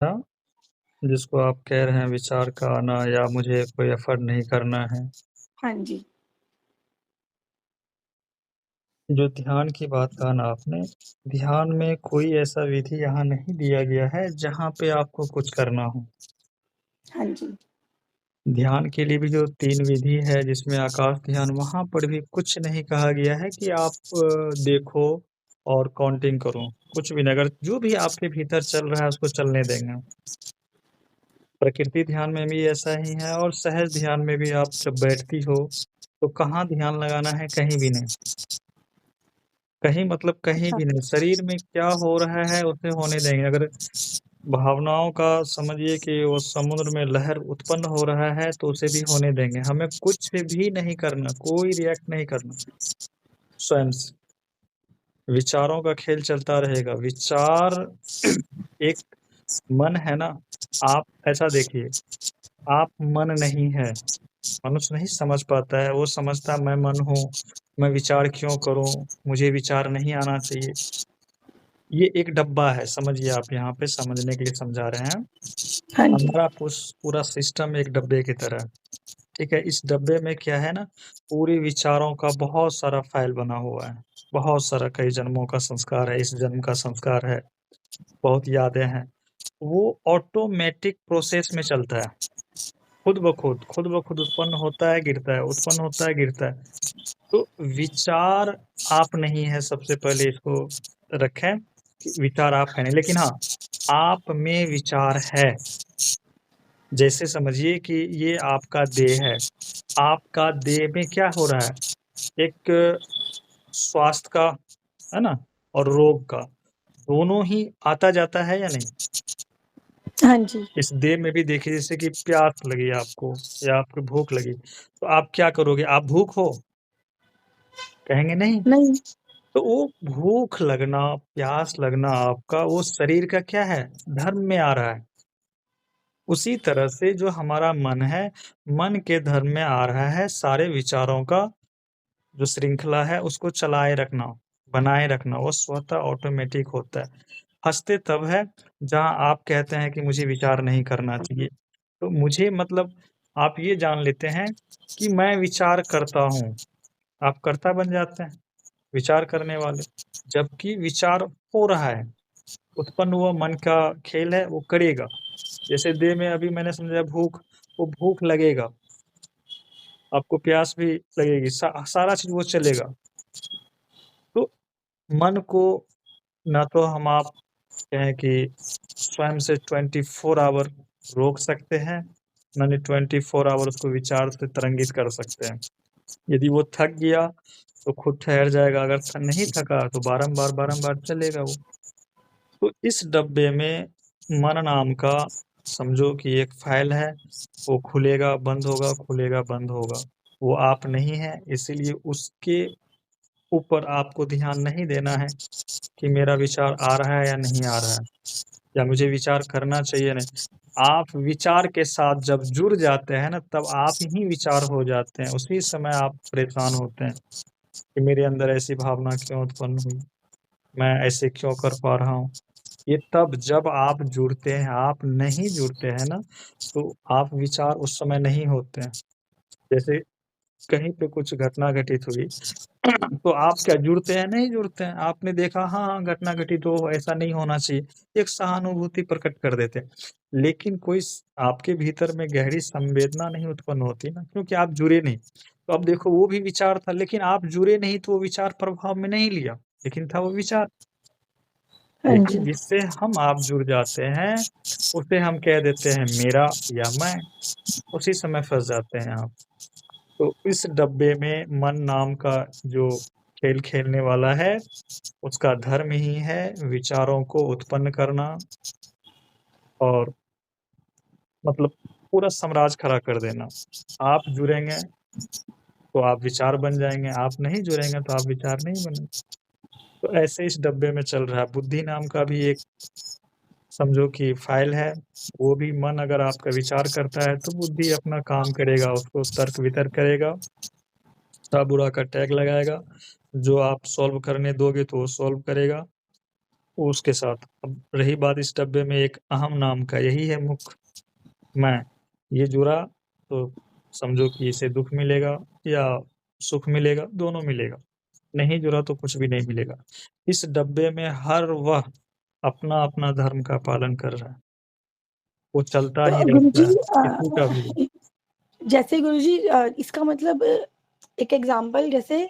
ना, जिसको आप कह रहे हैं विचार का आना या मुझे कोई एफर्ट नहीं करना है। हाँ जी। जो ध्यान की बात कहा ना आपने, ध्यान में कोई ऐसा विधि यहाँ नहीं दिया गया है जहाँ पे आपको कुछ करना हो। हाँ जी। ध्यान के लिए भी जो 3 विधि है जिसमें आकाश ध्यान, वहाँ पर भी कुछ नहीं कहा गया है कि आप देखो और काउंटिंग करो, कुछ भी नहीं। अगर जो भी आपके भीतर चल रहा है उसको चलने देंगे। प्रकृति ध्यान में भी ऐसा ही है और सहज ध्यान में भी आप जब बैठती हो, तो कहाँ ध्यान लगाना है? कहीं भी नहीं। कहीं मतलब कहीं अच्छा। भी नहीं। शरीर में क्या हो रहा है उसे होने देंगे। अगर भावनाओं का समझिए कि वो समुद्र में लहर उत्पन्न हो रहा है तो उसे भी होने देंगे। हमें कुछ भी नहीं करना, कोई रिएक्ट नहीं करना स्वयं से। विचारों का खेल चलता रहेगा। विचार एक मन है ना, आप ऐसा देखिए, आप मन नहीं है। मनुष्य नहीं समझ पाता है, वो समझता है मैं मन हूँ, मैं विचार क्यों करूँ, मुझे विचार नहीं आना चाहिए। ये एक डब्बा है, समझिए आप यहाँ पे समझने के लिए समझा रहे हैं। हाँ जी। हमारा पूरा सिस्टम एक डब्बे की तरह है, ठीक है? इस डब्बे में क्या है ना, पूरे विचारों का बहुत सारा फ़ाइल बना हुआ है। बहुत सारा कई जन्मों का संस्कार है, इस जन्म का संस्कार है, बहुत यादें हैं। वो ऑटोमैटिक प्रोसेस में चलता है, खुद ब खुद उत्पन्न होता है, गिरता है, उत्पन्न होता है, गिरता है। तो विचार आप नहीं है, सबसे पहले इसको रखें कि विचार आप है नहीं, लेकिन हाँ, आप में विचार है। जैसे समझिए कि ये आपका देह है, आपका देह में क्या हो रहा है? एक स्वास्थ्य का, है ना? और रोग का, दोनों ही आता-जाता है या नहीं? हाँ जी। इस देह में भी देखिए, जैसे कि प्यास लगी आपको या आपको भूख लगी, तो आप क्या करोगे? आप भूख हो? कहेंगे नहीं। नहीं। तो वो भूख लगना, प्यास लगना आपका वो शरीर का क्या है? धर्म में आ रहा है। उसी तरह से जो हमारा मन है, मन के धर्म में आ रहा है सारे विचारों का जो श्रृंखला है उसको चलाए रखना, बनाए रखना, वो स्वतः ऑटोमेटिक होता है। हँसते तब है जहाँ आप कहते हैं कि मुझे विचार नहीं करना चाहिए। तो मुझे मतलब आप ये जान लेते हैं कि मैं विचार करता हूँ, आप कर्ता बन जाते हैं, विचार करने वाले। जबकि विचार हो रहा है, उत्पन्न हुआ मन का खेल है, वो करेगा। जैसे देह में अभी मैंने समझा भूख, वो भूख लगेगा, आपको प्यास भी लगेगी, सारा चीज़ वो चलेगा। तो मन को ना तो हम आप कहें कि स्वयं से 24 आवर रोक सकते हैं, ना ही 24 आवर उसको विचार से तरंगित कर सकते हैं। यदि वो थक गया, तो खुद ठहर जाएगा, अगर नहीं थका तो बारंबार चलेगा वो। तो इस डब्बे में मन नाम का समझो कि एक फ़ाइल है, वो खुलेगा, बंद होगा, खुलेगा, बंद होगा। वो आप नहीं हैं, इसीलिए उसके ऊपर आपको ध्यान नहीं देना है कि मेरा विचार आ रहा है या नहीं आ रहा है, या मुझे विचार करना चाहिए नहीं। आप विचार के साथ जब जुड़ जाते हैं ना, तब आप ही विचार हो जाते हैं। उसी समय आप परेशान होते हैं कि मेरे अंदर ऐसी भावना क्यों उत्पन्न हुई? मैं ऐसे क्यों कर पा रहा हूँ? ये तब जब आप जुड़ते हैं, आप नहीं जुड़ते हैं ना, तो आप विचार उस समय नहीं होते हैं। जैसे कहीं पे कुछ घटना घटित हुई, तो आप क्या जुड़ते हैं? नहीं जुड़ते हैं। आपने देखा हाँ, हाँ, घटना घटित हो, ऐसा नहीं होना चाहिए, एक सहानुभूति प्रकट कर देते हैं। लेकिन कोई आपके भीतर में गहरी संवेदना नहीं उत्पन्न होती ना, क्योंकि आप जुड़े नहीं। तो अब देखो वो भी विचार था, लेकिन आप जुड़े नहीं तो वो विचार प्रभाव में नहीं लिया, लेकिन था वो विचार। हाँ लेकिन जी। जिससे हम आप जुड़ जाते हैं, उसे हम कह देते हैं मेरा या मैं, उसी समय फँस जाते हैं आप। तो इस डब्बे में मन नाम का जो खेल खेलने वाला है, उसका धर्म ही है विचारों को उत्पन्न करना और मतलब पूरा साम्राज्य खड़ा कर देना। आप जुड़ेंगे, तो आप विचार बन जाएँगे, आप नहीं जुड़ेंगे तो आप विचार नहीं बनेंगे। तो ऐसे इस डब्बे में चल रहा है। बुद्धि नाम का भी एक समझो कि फ़ाइल है, वो भी मन अगर आपका विचार करता है, तो बुद्धि अपना काम करेगा, उसको तर्क-वितर्क करेगा, अच्छा-बुरा का टैग लगाएगा, जो आप सॉल्व करने दोगे तो वो सॉल्व करेगा। उसके साथ। अब रही बात इस डब्बे में एक अहम नाम का, यही है मुख्य मैं। ये जुड़ा तो समझो कि इसे दुख मिलेगा या सुख मिलेगा, दोनों मिलेगा। नहीं जुड़ा तो कुछ भी नहीं मिलेगा। इस डब्बे में हर वह अपना अपना धर्म का पालन कर रहा है, वो चलता ही तो रहता गुरुजी है किसी का भी। जैसे गुरुजी इसका मतलब एक एग्जांपल, जैसे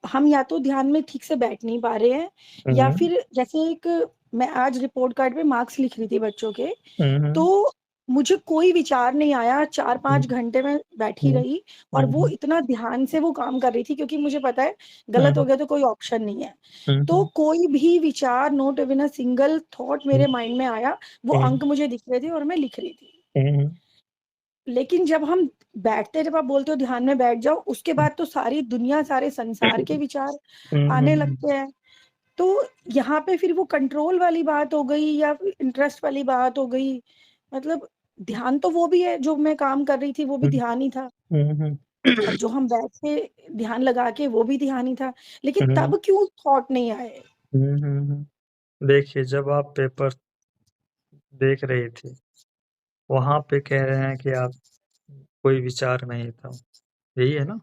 हम या तो ध्यान में ठीक से बैठ नहीं पा रहे हैं, या हम्म फिर जैसे एक, मैं आज रिपोर्ट कार्ड पे मार्क्स लिख रही थी बच्चों के, हम्म तो मुझे कोई विचार नहीं आया, 4-5 हम्म घंटे में बैठी हम्म रही, और वो हम्म इतना ध्यान से वो काम कर रही थी, क्योंकि मुझे पता है गलत हो हम्म गया तो कोई ऑप्शन नहीं है। तो हम्म कोई भी विचार, not even a single thought हम्म मेरे माइंड में आया, वो हम्म अंक मुझे दिख रहे थे और मैं लिख रही थी। हम्म लेकिन जब हम बैठते, जब आप बोलते हो ध्यान में बैठ जाओ, उसके बाद तो सारी दुनिया, सारे संसार के विचार आने हम्म लगते हैं। तो यहाँ पे फिर वो कंट्रोल वाली बात हो गई या फिर इंटरेस्ट वाली बात हो गई। मतलब ध्यान तो वो भी है, जो मैं काम कर रही थी वो भी ध्यान ही था, हम्म और जो हम बैठ के ध्यान लगा के वो भी ध्यान ही था। लेकिन हम्म तब क्यों थॉट नहीं आए? देखिए, जब आप पेपर देख रही थी, वहां पे कह रहे हैं कि आप कोई विचार नहीं था, यही है ना?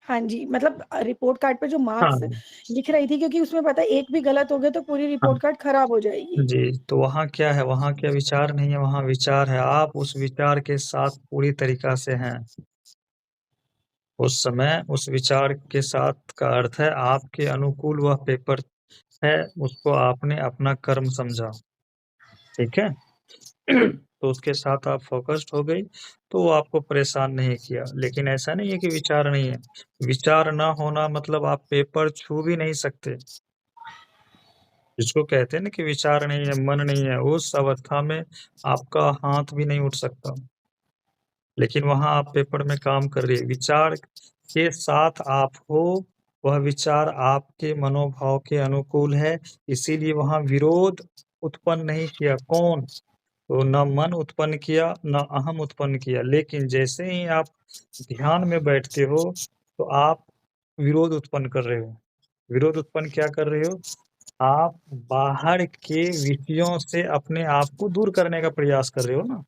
हाँ जी, मतलब रिपोर्ट कार्ड पे जो हाँ मार्क्स लिख रही थी, क्योंकि उसमें पता है एक भी गलत हो गया तो पूरी हाँ रिपोर्ट कार्ड खराब हो जाएगी। जी। तो वहाँ क्या है, वहाँ क्या विचार नहीं है, वहाँ विचार है। आप उस विचार के साथ पूरी तरीका से हैं उस समय। उस विचार के साथ का अर्थ है आपके अनुकूल वह पेपर है, उसको आपने अपना कर्म समझा। ठीक है। तो उसके साथ आप फोकस्ड हो गई, तो वो आपको परेशान नहीं किया। लेकिन ऐसा नहीं है कि विचार नहीं है। विचार ना होना मतलब आप पेपर छू भी नहीं सकते। जिसको कहते हैं ना कि विचार नहीं है, मन नहीं है, उस अवस्था में आपका हाथ भी नहीं उठ सकता। लेकिन वहां आप पेपर में काम कर रही है, विचार के साथ आप हो। वह विचार आपके मनोभाव के अनुकूल है, इसीलिए वहां विरोध उत्पन्न नहीं किया। कौन? तो न मन उत्पन्न किया, न अहम उत्पन्न किया। लेकिन जैसे ही आप ध्यान में बैठते हो, तो आप विरोध उत्पन्न कर रहे हो। विरोध उत्पन्न क्या कर रहे हो? आप बाहर के विषयों से अपने आप को दूर करने का प्रयास कर रहे हो ना। हाँ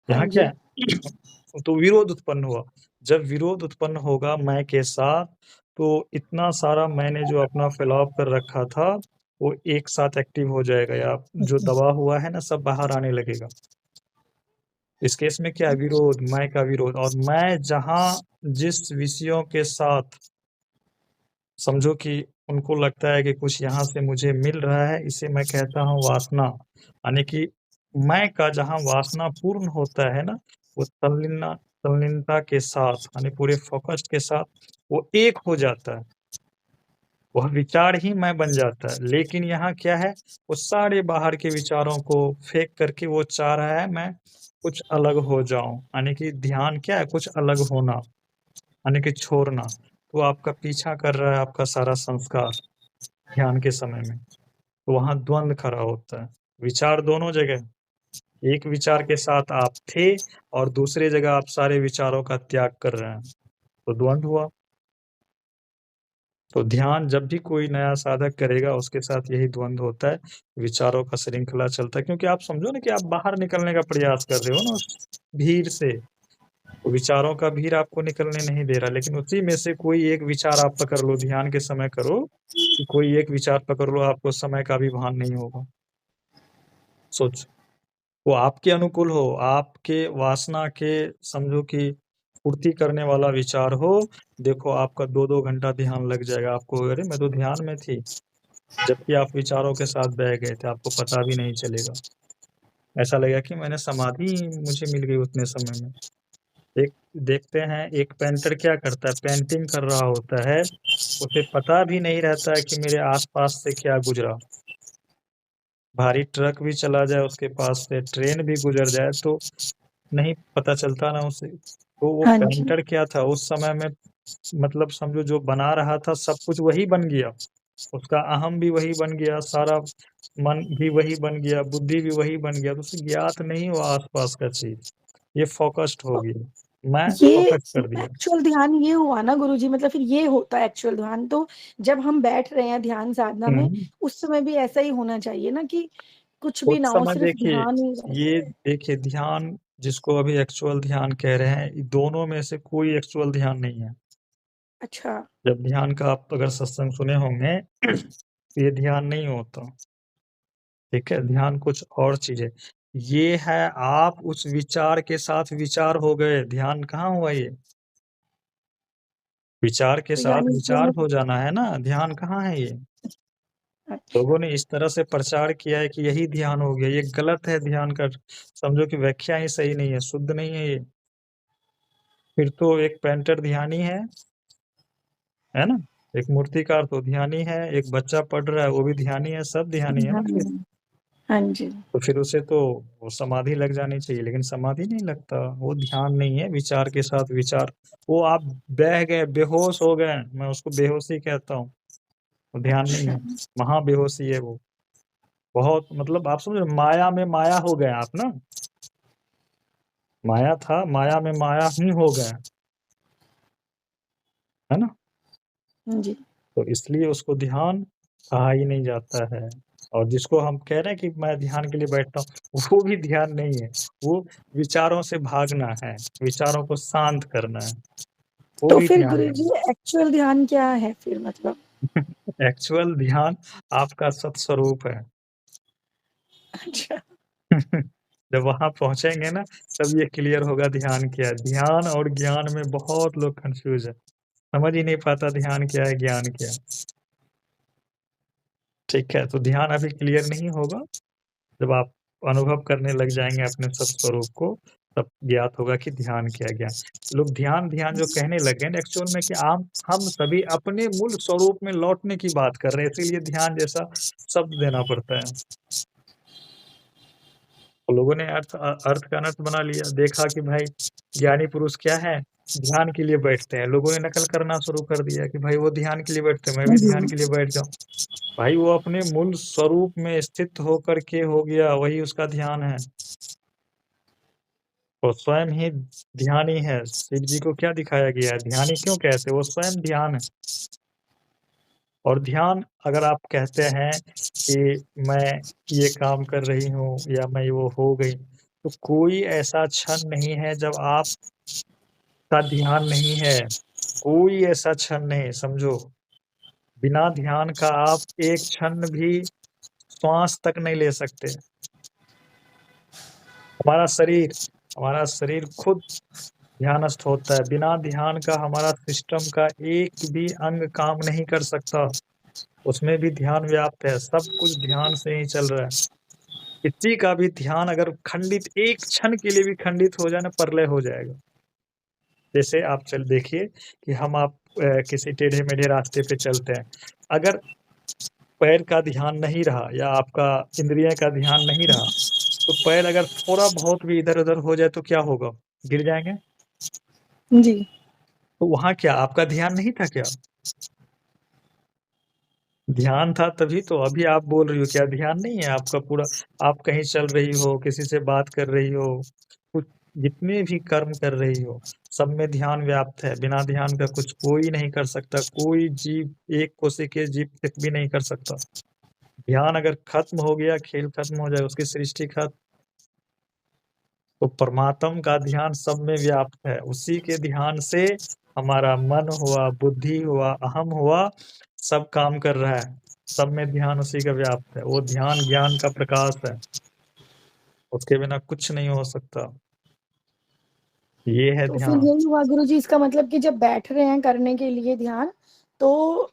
यहाँ क्या जी। है? तो विरोध उत्पन्न हुआ। जब विरोध उत्पन्न होगा मैं के साथ, तो इतना सारा मैंने जो अपना फैलाव कर रखा था, वो एक साथ एक्टिव हो जाएगा, या जो दबा हुआ है ना सब बाहर आने लगेगा। इस केस में क्या है? विरोध, मैं का विरोध। और मैं जहां जिस विषयों के साथ समझो कि उनको लगता है कि कुछ यहाँ से मुझे मिल रहा है, इसे मैं कहता हूँ वासना। यानी कि मैं का जहाँ वासना पूर्ण होता है ना, वो तल्लीनता के साथ, यानी पूरे फोकस के साथ वो एक हो जाता है। वह विचार ही मैं बन जाता है। लेकिन यहाँ क्या है? वो सारे बाहर के विचारों को फेंक करके वो चाह रहा है मैं कुछ अलग हो जाऊं। यानी कि ध्यान क्या है? कुछ अलग होना, यानी कि छोड़ना। तो आपका पीछा कर रहा है आपका सारा संस्कार ध्यान के समय में। तो वहां द्वंद खड़ा होता है। विचार दोनों जगह, एक विचार के साथ आप थे और दूसरी जगह आप सारे विचारों का त्याग कर रहे हैं, तो द्वंद हुआ। तो ध्यान जब भी कोई नया साधक करेगा, उसके साथ यही द्वंद होता है। विचारों का श्रृंखला चलता है, क्योंकि आप समझो ना कि आप बाहर निकलने का प्रयास कर रहे हो ना उस भीड़ से। तो विचारों का भीड़ आपको निकलने नहीं दे रहा, लेकिन उसी में से कोई एक विचार आप पकड़ लो, ध्यान के समय करो कि कोई एक विचार पकड़ लो, आपको समय का भी भान नहीं होगा। सोच, वो आपके अनुकूल हो, आपके वासना के समझो कि पूर्ति करने वाला विचार हो। देखो आपका 2-2 घंटा ध्यान लग जाएगा आपको, अरे मैं तो ध्यान में थी, जबकि आप विचारों के साथ बह गए थे, आपको पता भी नहीं चलेगा। ऐसा लगेगा कि मैंने समाधि मुझे मिल गई उतने समय में। एक देखते हैं, एक पेंटर क्या करता है, पेंटिंग कर रहा होता है, उसे पता भी नहीं रहता है कि मेरे आसपास से क्या गुजरा। भारी ट्रक भी चला जाए उसके पास से, ट्रेन भी गुजर जाए, तो नहीं पता चलता ना उसे। तो वो हाँ जी। पेंटर क्या था उस समय में, मतलब समझो जो बना रहा था सब कुछ वही बन गया। उसका अहम भी वही बन गया, सारा मन भी वही बन गया, बुद्धि भी वही बन गया, तो उसे ज्ञात नहीं हुआ आसपास का चीज। ये फोकस्ड हो गया। मैं ये परफेक्ट कर दिया। एक्चुअल ध्यान ये हुआ ना गुरुजी, मतलब फिर ये होता है एक्चुअल ध्यान। तो जब हम बैठ रहे हैं ध्यान साधना में, हम्म। उस समय भी ऐसा ही होना चाहिए ना, कि कुछ भी उस ना हो, समय सिर्फ देखिए, ध्यान ही ये रहे। देखिए ध्यान जिसको अभी एक्चुअल ध्यान कह रहे हैं, ये दोनों में से कोई एक्चुअल ध्यान नहीं है। अच्छा। जब ध्यान का आप अगर सत्संग सुने होंगे तो ये ध्यान नहीं होता। ठीक है, ध्यान कुछ और चीज है। ये है आप उस विचार के साथ विचार हो गए, ध्यान कहाँ हुआ ये? विचार के तो साथ यानी कि विचार हमें, हो जाना है ना, ध्यान कहाँ है ये? अच्छा। लोगों ने इस तरह से प्रचार किया है कि यही ध्यान हो गया, ये गलत है ध्यान का। समझो कि व्याख्या ही सही नहीं है, शुद्ध नहीं है ये। फिर तो एक पेंटर ध्यानी है ना, एक मूर्तिकार तो ध्यानी है, एक बच्चा पढ़ रहा है वो भी ध्यानी है, सब ध्यानी है ना हाँ, फिर। हाँ जी। तो फिर उसे तो वो समाधि लग जानी चाहिए, लेकिन समाधि नहीं लगता, वो ध्यान नहीं है, विचार के साथ विचार। वो आप बह गए, बेहोश हो गए, मैं उसको बेहोशी कहता हूँ, वो ध्यान नहीं अच्छा। है, महा बेहोशी है वो। बहुत मतलब आप समझ, माया में माया हो गए आप ना, माया था, माया में माया ही हो गए, है ना। जी। तो इसलिए उसको ध्यान कहा ही नहीं जाता है। और जिसको हम कह रहे हैं कि मैं ध्यान के लिए बैठता हूँ, वो भी ध्यान नहीं है, वो विचारों से भागना है, विचारों को शांत करना है, वो तो भी फिर ध्यान गुरुजी एक्चुअल ध्यान क्या है फिर, मतलब? नहीं। एक्चुअल ध्यान आपका सत्स्वरूप है। अच्छा। जब वहां पहुंचेंगे ना, तब ये क्लियर होगा ध्यान क्या है। ध्यान और ज्ञान में बहुत लोग कंफ्यूज है, समझ ही नहीं पाता ध्यान क्या है, ज्ञान क्या है। ठीक है, तो ध्यान अभी क्लियर नहीं होगा, जब आप अनुभव करने लग जाएंगे अपने सत्स्वरूप को, तब ज्ञात होगा कि ध्यान क्या है, ज्ञान। लोग ध्यान ध्यान जो कहने लगे ना, एक्चुअल में कि आप हम सभी अपने मूल स्वरूप में लौटने की बात कर रहे हैं, इसीलिए ध्यान जैसा शब्द देना पड़ता है। तो लोगों ने अर्थ का अनर्थ बना लिया, देखा कि भाई ज्ञानी पुरुष क्या है, ध्यान के लिए बैठते हैं, लोगों ने नकल करना शुरू कर दिया कि भाई वो ध्यान के लिए बैठते हैं, मैं भी ध्यान के लिए बैठ जाऊं। भाई वो अपने मूल स्वरूप में स्थित होकर के हो गया, वही उसका ध्यान है। वो स्वयं ही ध्यानी है। शिव जी को क्या दिखाया गया है, ध्यानी क्यों कहते हैं, वो स्वयं ध्यान है। और ध्यान अगर आप कहते हैं कि मैं ये काम कर रही हूँ या मैं वो हो गई, तो कोई ऐसा क्षण नहीं है जब आप का ध्यान नहीं है, कोई ऐसा क्षण नहीं, समझो। बिना ध्यान का आप एक क्षण भी श्वास तक नहीं ले सकते। हमारा शरीर हमारा शरीर खुद ध्यानस्थ होता है, बिना ध्यान का हमारा सिस्टम का एक भी अंग काम नहीं कर सकता, उसमें भी ध्यान व्याप्त है, सब कुछ ध्यान से ही चल रहा है। किसी का भी ध्यान अगर खंडित, एक क्षण के लिए भी खंडित हो जाए ना, प्रलय हो जाएगा। जैसे आप चल देखिए कि हम आप किसी टेढ़े मेढ़े रास्ते पे चलते हैं, अगर पैर का ध्यान नहीं रहा या आपका इंद्रिय का ध्यान नहीं रहा, तो पैर अगर थोड़ा बहुत भी इधर उधर हो जाए तो क्या होगा, गिर जाएंगे। जी। तो वहां क्या आपका ध्यान नहीं था क्या? ध्यान था तभी तो अभी आप बोल रही हो, क्या ध्यान नहीं है आपका पूरा? आप कहीं चल रही हो, किसी से बात कर रही हो, कुछ जितने भी कर्म कर रही हो, सब में ध्यान व्याप्त है। बिना ध्यान का कुछ कोई नहीं कर सकता, कोई जीव, एक कोशिकीय जीव तक भी नहीं कर सकता। ध्यान अगर खत्म हो गया, खेल खत्म हो जाए, उसकी सृष्टि खत्म। तो परमात्म का ध्यान सब में व्याप्त है, उसी के ध्यान से हमारा मन हुआ, बुद्धि हुआ, अहम हुआ, सब काम कर रहा है। सब में ध्यान उसी का व्याप्त है, वो ध्यान ज्ञान का प्रकाश है, उसके बिना कुछ नहीं हो सकता। ये है तो फिर ध्यान। यही हुआ गुरुजी, इसका मतलब कि जब बैठ रहे हैं करने के लिए ध्यान, तो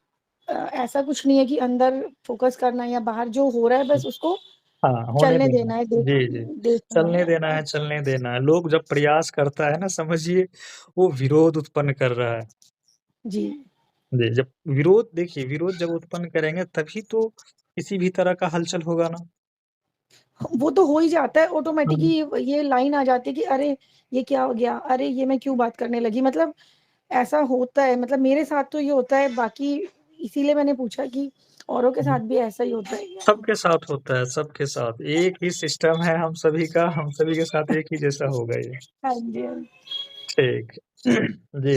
ऐसा कुछ नहीं है कि अंदर फोकस करना है या बाहर जो हो रहा है बस उसको हाँ, होने चलने देना देना है, है, जी जी, देखना चलने है। देना है, चलने देना है। लोग जब प्रयास करता है ना, समझिए वो विरोध उत्पन्न कर रहा है। जी। जी, जब विरोध, देखिए विरोध जब उत्पन्न करेंगे तभी तो किसी भी तरह का हलचल होगा ना। वो तो हो ही जाता है हम्म। ऑटोमेटिकली, ये लाइन आ जाती है कि अरे ये क्या हो गया, अरे ये मैं क्यों बात करने लगी, मतलब ऐसा होता है, मतलब मेरे साथ तो ये होता है, बाकी इसीलिए मैंने पूछा कि औरों के साथ भी ऐसा ही होता है क्या? सबके साथ होता है, सबके साथ एक ही सिस्टम है हम सभी का, हम सभी के साथ एक ही जैसा होगा ये। हाँ जी, हाँ जी। ठीक। जी।